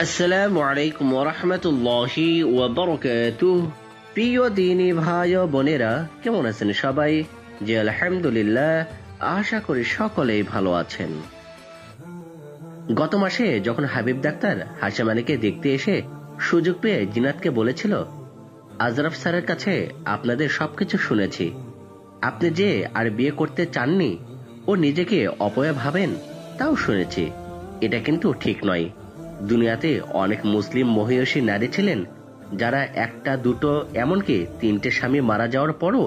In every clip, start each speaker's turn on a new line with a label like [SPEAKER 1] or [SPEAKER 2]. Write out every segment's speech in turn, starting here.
[SPEAKER 1] আসসালামু আলাইকুম ওয়া রাহমাতুল্লাহি ওয়া বারাকাতুহু। প্রিয় দিনী ভাই ও বোনেরা, কেমন আছেন সবাই? জি আলহামদুলিল্লাহ, আশা করি সকলেই ভালো আছেন। গত মাসে যখন হাবিব ডাক্তার হাশেম আলীকে দেখতে এসে সুযোগ পেয়ে জিনাতকে বলেছিল, আজরাফ স্যারের কাছে আপনাদের সবকিছু শুনেছি, আপনি যে আর বিয়ে করতে চাননি ও নিজেকে অপয়া ভাবেন তাও শুনেছি। এটা কিন্তু ঠিক নয়। দুনিয়াতে অনেক মুসলিম মহিয়সী নারী ছিলেন যারা একটা দুটো এমনকি তিনটে স্বামী মারা যাওয়ার পরও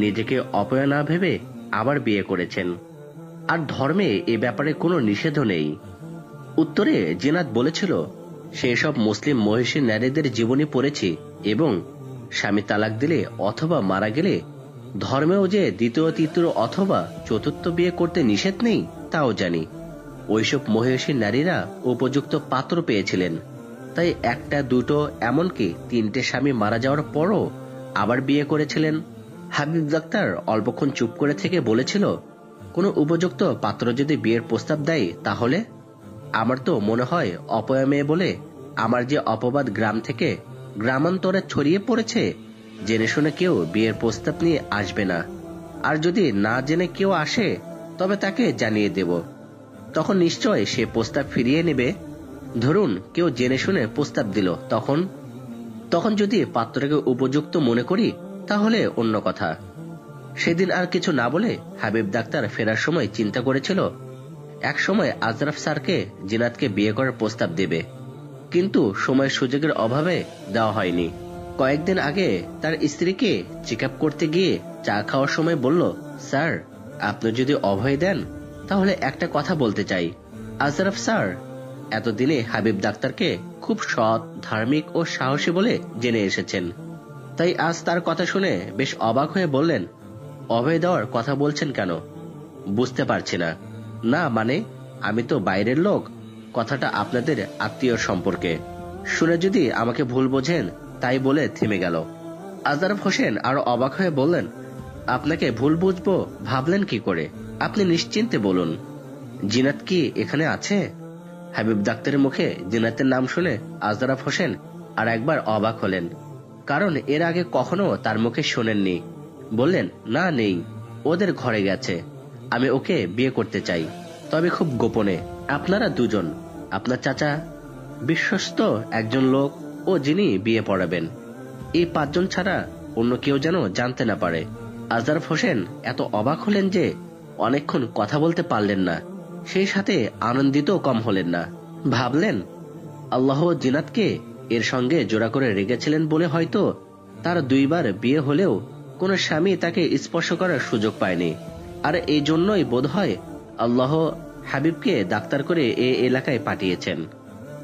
[SPEAKER 1] নিজেকে অপয়া না ভেবে আবার বিয়ে করেছেন, আর ধর্মে এ ব্যাপারে কোনো নিষেধও নেই। উত্তরে জিনাত বলেছিল, সেসব মুসলিম মহিষী নারীদের জীবনী পড়েছি এবং স্বামী তালাক দিলে অথবা মারা গেলে ধর্মেও যে দ্বিতীয় তৃতীয় অথবা চতুর্থ বিয়ে করতে নিষেধ নেই তাও জানি। ওইসব মহিষী নারীরা উপযুক্ত পাত্র পেয়েছিলেন, তাই একটা দুটো এমনকি তিনটে স্বামী মারা যাওয়ার পরও আবার বিয়ে করেছিলেন। হাবিব ডাক্তার অল্পক্ষণ চুপ করে থেকে বলেছিল, কোনো উপযুক্ত পাত্র যদি বিয়ের প্রস্তাব দেয় তাহলে? আমার তো মনে হয় অপয়া মেয়ে বলে আমার যে অপবাদ গ্রাম থেকে গ্রামান্তরে ছড়িয়ে পড়েছে, জেনে শুনে কেউ বিয়ের প্রস্তাব নিয়ে আসবে না। আর যদি না জেনে কেউ আসে তবে তাকে জানিয়ে দেব, তখন নিশ্চয় সে প্রস্তাব ফিরিয়ে নেবে। ধরুন কেউ জেনে শুনে প্রস্তাব দিল, তখন যদি পাত্রকে উপযুক্ত মনে করি তাহলে অন্য কথা। সেদিন আর কিছু না বলে হাবিব ডাক্তার ফেরার সময় চিন্তা করেছিল এক সময় আজরাফ স্যারকে জিনাতকে বিয়ে করার প্রস্তাব দেবে, কিন্তু সময় সুযোগের অভাবে দেওয়া হয়নি। কয়েকদিন আগে তার স্ত্রীকে চেক আপ করতে গিয়ে চা খাওয়ার সময় বলল, স্যার আপনি যদি অভয় দেন তাহলে একটা কথা বলতে চাই। আজরাফ স্যার এতদিনে হাবিব ডাক্তারকে খুব সৎ, ধার্মিক ও সাহসী বলে জেনে এসেছেন, তাই আজ তার কথা শুনে বেশ অবাক হয়ে বললেন, অভয় দেওয়ার কথা বলছেন কেন? বুঝতে পারছি না। না মানে আমি তো বাইরের লোক, কথাটা আপনাদের আত্মীয় সম্পর্কে। শুনে যদি আমাকে ভুল বোঝেন তাই বলে থেমে গেল। আজরাফ হোসেন আরো অবাক হয়ে বললেন, আপনাকে ভুল বুঝবো ভাবলেন কি করে? আপনি নিশ্চিন্তে বলুন, জিনাত কি এখানে আছে? হাবিব ডাক্তারের মুখে জিনাতের নাম শুনে আজরাফ হোসেন আর একবার অবাক হলেন, কারণ এর আগে কখনো তার মুখে শোনেননি। বললেন, না নেই, ওদের ঘরে গেছে। আমি ওকে বিয়ে করতে চাই, তবে খুব গোপনে। আপনারা দুজন, আপনার চাচা, বিশ্বস্ত একজন লোক ও যিনি বিয়ে পড়াবেন, এই পাঁচজন ছাড়া অন্য কেউ যেন জানতে না পারে। আজরাফ হোসেন এত অবাক হলেন যে অনেকক্ষণ কথা বলতে পারলেন না, সেই সাথে আনন্দিত কম হলেন না। ভাবলেন, আল্লাহ জিনাতকে এর সঙ্গে জোড়া করে রেখেছিলেন বলে হয়তো তার দুইবার বিয়ে হলেও কোনো স্বামী তাকে স্পর্শ করার সুযোগ পায়নি, আর এই জন্যই বোধহয় আল্লাহ হাবিবকে ডাক্তার করে এ এলাকায় পাঠিয়েছেন।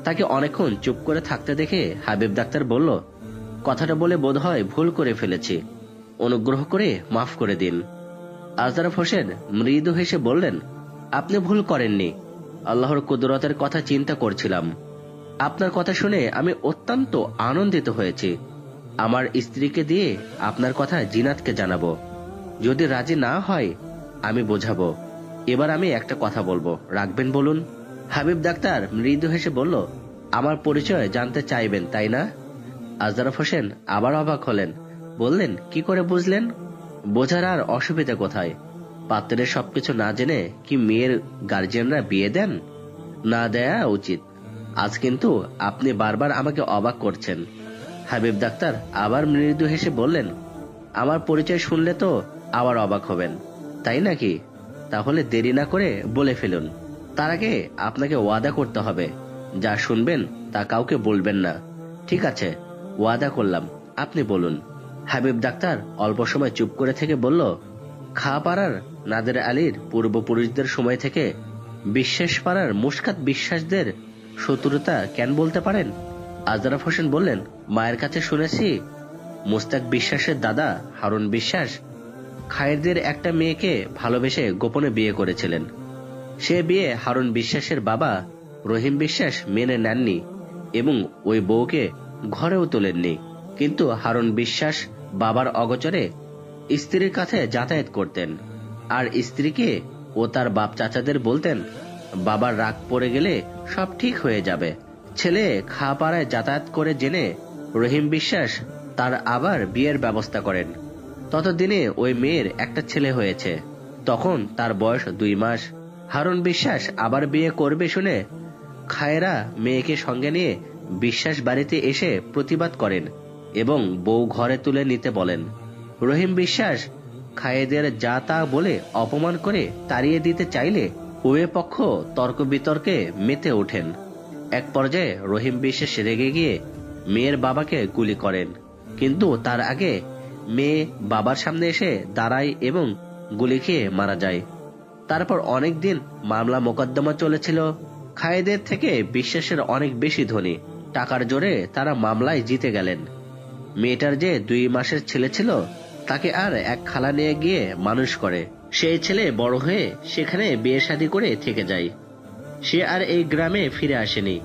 [SPEAKER 1] তাকে অনেকক্ষণ চুপ করে থাকতে দেখে হাবিব ডাক্তার বলল, কথাটা বলে বোধহয় ভুল করে ফেলেছি, অনুগ্রহ করে মাফ করে দিন। আজরাফ হোসেন মৃদু হেসে বললেন, আপনি ভুল করেননি, আল্লাহর কুদরতের কথা চিন্তা করছিলাম। আপনার কথা শুনে আমি অত্যন্ত আনন্দিত হয়েছি। আমার স্ত্রীকে দিয়ে আপনার কথা জিনাতকে জানাবো, যদি রাজি না হয় আমি বোঝাবো। এবার আমি একটা কথা বলবো, রাখবেন বলুন? হাবিব ডাক্তার মৃদু হেসে বলল, আমার পরিচয় জানতে চাইবেন তাই না? আজরাফ হোসেন আবার অবাক হলেন, বললেন, কি করে বুঝলেন? বোঝার আর অসুবিধা কোথায়? পাত্রের সবকিছু না জেনে কি মেয়ের গার্জিয়ানরা বিয়ে দেন? না দেয়া উচিত। আজ কিন্তু আপনি বারবার আমাকে অবাক করছেন। হাবিব ডাক্তার আবার মৃদু হেসে বললেন, আমার পরিচয় শুনলে তো আবার অবাক হবেন, তাই নাকি? তাহলে দেরি না করে বলে ফেলুন। তার আগে আপনাকে ওয়াদা করতে হবে, যা শুনবেন তা কাউকে বলবেন না। ঠিক আছে, ওয়াদা করলাম, আপনি বলুন। হাবিব ডাক্তার অল্প সময় চুপ করে থেকে বলল, খাপাড়ার নাদের আলীর পূর্বপুরুষদের সময় থেকে বিশ্বাস পাড়ার মুশকাত বিশ্বাসদের শত্রুতা কেন বলতে পারেন? আজরাফ হোসেন বললেন, মায়ের কাছে শুনেছি মুস্তাক বিশ্বাসের দাদা হারুন বিশ্বাস খায়েরদের একটা মেয়েকে ভালোবেসে গোপনে বিয়ে করেছিলেন। সে বিয়ে হারুন বিশ্বাসের বাবা রহিম বিশ্বাস মেনে নেননি এবং ওই বউকে ঘরেও তোলেননি। কিন্তু হারুন বিশ্বাস বাবার অগোচরে স্ত্রীর কাছে যাতায়াত করতেন, আর স্ত্রীকে ও তার বাপ চাচাদের বলতেন, বাবার রাগ পড়ে গেলে সব ঠিক হয়ে যাবে, ছেলে খাপাড়ায় যাতায়াত করে জেনে রহিম বিশ্বাস তার আবার বিয়ের ব্যবস্থা করেন। ততদিনে ওই মেয়ের একটা ছেলে হয়েছে, তখন তার বয়স 2 মাস। হারুন বিশ্বাস আবার বিয়ে করবে শুনে খায়েরা মেয়েকে সঙ্গে নিয়ে বিশ্বাস বাড়িতে এসে প্রতিবাদ করেন এবং বউ ঘরে তুলে নিতে বলেন। রহিম বিশ্বাস খায়েদের যা তা বলে অপমান করে তাড়িয়ে দিতে চাইলে উভয় পক্ষ তর্ক বিতর্কে মেতে ওঠেন। এক পর্যায়ে রহিম বিশ্বাস রেগে গিয়ে মেয়ের বাবাকে গুলি করেন, কিন্তু তার আগে মেয়ে বাবার সামনে এসে দাঁড়ায় এবং গুলি খেয়ে মারা যায়। তারপর অনেক দিন মামলা মোকদ্দমা চলেছিল। খায়েদের থেকে বিশ্বাসের অনেক বেশি ধনী, টাকার জোরে তারা মামলায় জিতে গেলেন। মেয়েটার যে 2 মাসের ছেলে ছিল তাকে আর এক খালা নিয়ে গিয়ে মানুষ করে। সেই ছেলে বড় হয়ে সেখানে বিয়ে শাদী করে থেকে যায়। সে আর এই গ্রামে ফিরে আসেনি।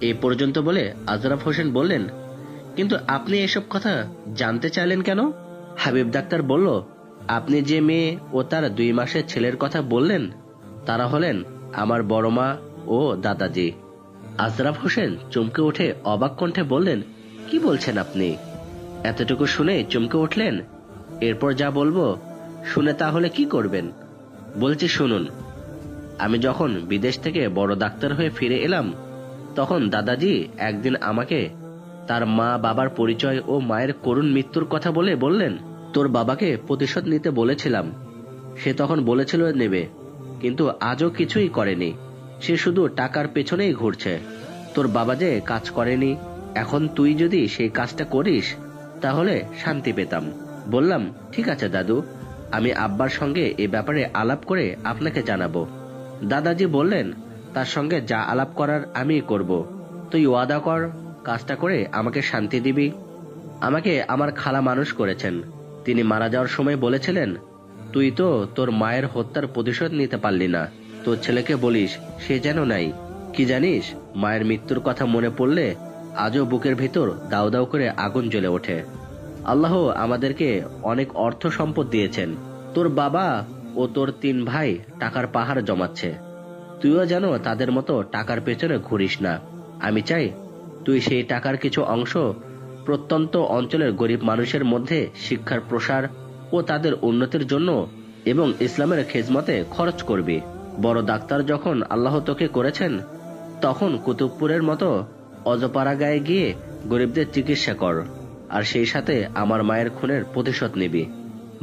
[SPEAKER 1] এই পর্যন্ত বলে আজরাফ হোসেন বললেন, কিন্তু আপনি এসব কথা জানতে চাইলেন কেন? হাবিব ডাক্তার বলল, আপনি যে মেয়ে ও তার 2 মাসের ছেলের কথা বললেন তারা হলেন আমার বড় মা ও দাদাজি। আজরাফ হোসেন চমকে উঠে অবাক কণ্ঠে বললেন, কি বলছেন আপনি? এতটুকু শুনে চমকে উঠলেন। এরপর যা বলবো শুনে তাহলে কি করবেন? বলছি শুনুন। আমি যখন বিদেশ থেকে বড় ডাক্তার হয়ে ফিরে এলাম তখন দাদাজি একদিন আমাকে তার মা বাবার পরিচয় ও মায়ের করুণ মৃত্যুর কথা বলে বললেন, তোর বাবাকে প্রতিশোধ নিতে বলেছিলাম। সে তখন বলেছিল নেবে, কিন্তু আজও কিছুই করেনি। সে শুধু টাকার পেছনেই ঘুরছে। তোর বাবা যে কাজ করেনি, এখন তুই যদি সেই কাজটা করিস তাহলে শান্তি পেতাম। বললাম, ঠিক আছে দাদু, আমি আব্বার সঙ্গে এ ব্যাপারে আলাপ করে আপনাকে জানাবো। দাদাজি বললেন, তার সঙ্গে যা আলাপ করার আমি করব। তুই ওয়াদা কর, কাজটা করে আমাকে শান্তি দিবি। আমাকে আমার খালা মানুষ করেছেন। তিনি মারা যাওয়ার সময় বলেছিলেন, তুই তো তোর মায়ের হত্যার প্রতিশোধ নিতে পারলি না, তোর ছেলেকে বলিস সে যেন নাই। কি জানিস, মায়ের মৃত্যুর কথা মনে পড়লে আজও বুকের ভিতর দাউ দাউ করে আগুন জ্বলে ওঠে। আল্লাহ আমাদেরকে অনেক অর্থ সম্পদ দিয়েছেন। তোর বাবা ও তোর 3 ভাই টাকার পাহাড় জমাচ্ছে। তুইও যেন তাদের মতো টাকার পেছনে ঘুরিস না। আমি চাই তুই সেই টাকার কিছু অংশ প্রত্যন্ত অঞ্চলের গরিব মানুষের মধ্যে শিক্ষার প্রসার ও তাদের উন্নতির জন্য এবং ইসলামের খেজমতে খরচ করবি। বড় ডাক্তার যখন আল্লাহ তোকে করেছেন তখন কুতুবপুরের মতো অজপাড়াগায় গিয়ে গরিবদের চিকিৎসা কর, আর সেই সাথে আমার মায়ের খুনের প্রতিশোধ নিবি।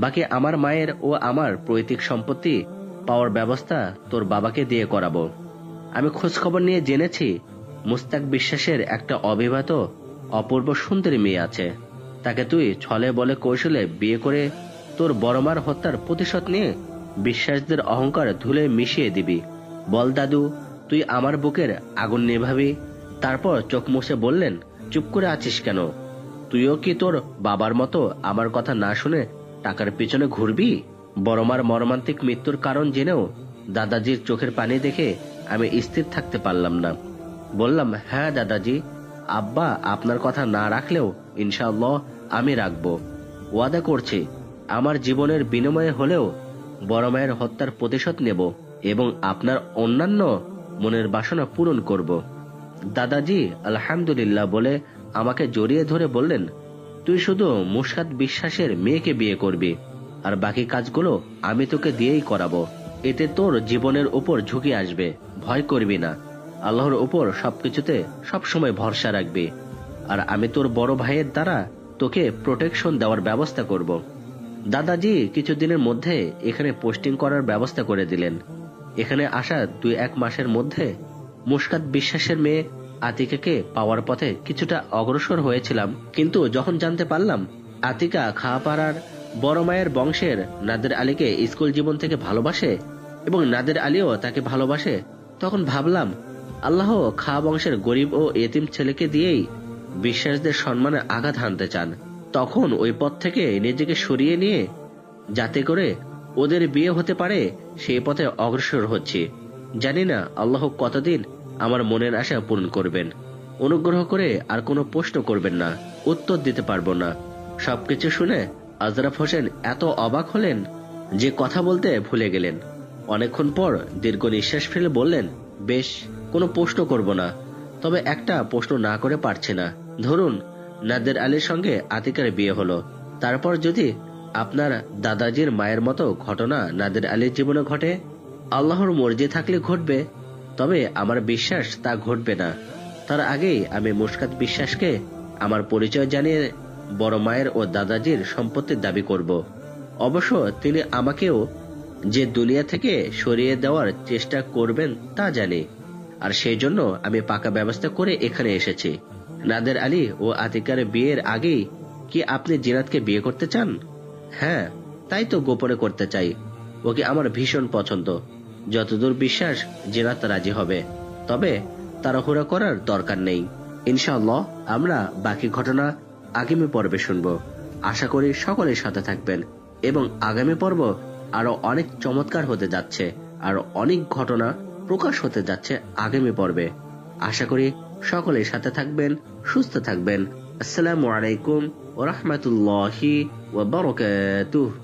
[SPEAKER 1] বাকি আমার মায়ের ও আমার পৈতৃক সম্পত্তি পাওয়ার ব্যবস্থা তোর বাবাকে দিয়ে করাবো। আমি খোঁজ খবর নিয়ে জেনেছি মুস্তাক বিশ্বাসের একটা অবিবাহিত অপূর্ব সুন্দরী মেয়ে আছে। তাকে তুই ছলে বলে কৌশলে বিয়ে করে তোর বড়মার হত্যার প্রতিশোধ নিয়ে বিশ্বাসদের অহংকার ধুলে মিশিয়ে দিবি। বল দাদু, তুই আমার বুকের আগুন নেভাবি। তারপর চোখ মুছে বললেন, চুপ করে আছিস কেন? তুইও কি তোর বাবার মতো আমার কথা না শুনে টাকার পিছনে ঘুরবি? বড়মার মর্মান্তিক মৃত্যুর কারণ জেনেও দাদাজির চোখের পানি দেখে আমি স্থির থাকতে পারলাম না। বললাম, হ্যাঁ দাদাজি, আব্বা আপনার কথা না রাখলেও ইনশাআল্লাহ আমি রাখবো। ওয়াদা করছি আমার জীবনের বিনিময়ে হলেও বড় মায়ের হত্যার প্রতিশোধ নেব এবং আপনার অন্যান্য মনের বাসনা পূরণ করব। দাদাজি আলহামদুলিল্লাহ বলে আমাকে জড়িয়ে ধরে বললেন, তুই শুধু মুশকাত বিশ্বাসের মেয়েকে বিয়ে করবি, আর বাকি কাজগুলো আমি তোকে দিয়েই করাবো। এতে তোর জীবনের উপর ঝুঁকি আসবে, ভয় করবি না। আল্লাহর উপর সবকিছুতে সবসময় ভরসা রাখবি, আর আমি তোর বড় ভাইয়ের দ্বারা তোকে প্রোটেকশন দেওয়ার ব্যবস্থা করব। দাদাজি কিছুদিনের মধ্যে এখানে পোস্টিং করার ব্যবস্থা করে দিলেন। এখানে আসা 2-1 মাসের মধ্যে মুশকাত বিশ্বাসের মেয়ে আতিকাকে পাওয়ার পথে কিছুটা অগ্রসর হয়েছিলাম, কিন্তু যখন জানতে পারলাম আতিকা খাপাড়ার বড় মায়ের বংশের নাদের আলীকে স্কুল জীবন থেকে ভালোবাসে এবং নাদের আলীও তাকে ভালোবাসে, তখন ভাবলাম আল্লাহ খা বংশের গরিব ও এতিম ছেলেকে দিয়েই বিশ্বাসদের সম্মানে আঘাত হানতে চান। তখন ওই পথ থেকে নিজেকে সরিয়ে নিয়ে যাতে করে ওদের বিয়ে হতে পারে সেই পথে অগ্রসর হচ্ছি। জানি না আল্লাহ কতদিন আমার মনের আশা পূরণ করবেন। অনুগ্রহ করে আর কোনো প্রশ্ন করবেন না, উত্তর দিতে পারবো না। সবকিছু শুনে আজরাফ হোসেন এত অবাক হলেন যে কথা বলতে ভুলে গেলেন। অনেকক্ষণ পর দীর্ঘ নিঃশ্বাস ফেলে বললেন, বেশ, কোনো প্রশ্ন করব না, তবে একটা প্রশ্ন না করে পারছে না। ধরুন নাদের আলীর সঙ্গে আতিকার বিয়ে হলো, তারপর যদি আপনার দাদাজির মায়ের মতো ঘটনা নাদের আলীর জীবনে ঘটে, আল্লাহর মর্জি থাকলে ঘটবে, তবে আমার বিশ্বাস তা ঘটবে না। তার আগেই আমি মুশকাত বিশ্বাসকে আমার পরিচয় জানিয়ে বড় মায়ের ও দাদাজির সম্পত্তির দাবি করব। অবশ্য তিনি আমাকেও যে দুনিয়া থেকে সরিয়ে দেওয়ার চেষ্টা করবেন তা জানি, আর সেই জন্য আমি পাকা ব্যবস্থা করে এখানে এসেছি। নাদের আলী ও আতিকার বিয়ের আগেই কি আপনি জিনাতকে বিয়ে করতে চান? হ্যাঁ, তাই তো গোপনে করতে চাই। ওকে আমার ভীষণ পছন্দ। যতদূর বিশ্বাস জিনাত রাজি হবে, তবে তাড়াহুড়া করার দরকার নেই। ইনশাআল্লাহ আমরা বাকি ঘটনা আগামী পর্বে শুনব। আশা করি সকলের সাথে থাকবেন, এবং আগামী পর্ব আরো অনেক চমৎকার হতে যাচ্ছে, আর অনেক ঘটনা প্রকাশ হতে যাচ্ছে আগামী পর্বে। আশা করি সকলের সাথে থাকবেন, সুস্থ থাকবেন। আসসালামু আলাইকুম ওয়া রাহমাতুল্লাহি ওয়া বারাকাতুহু।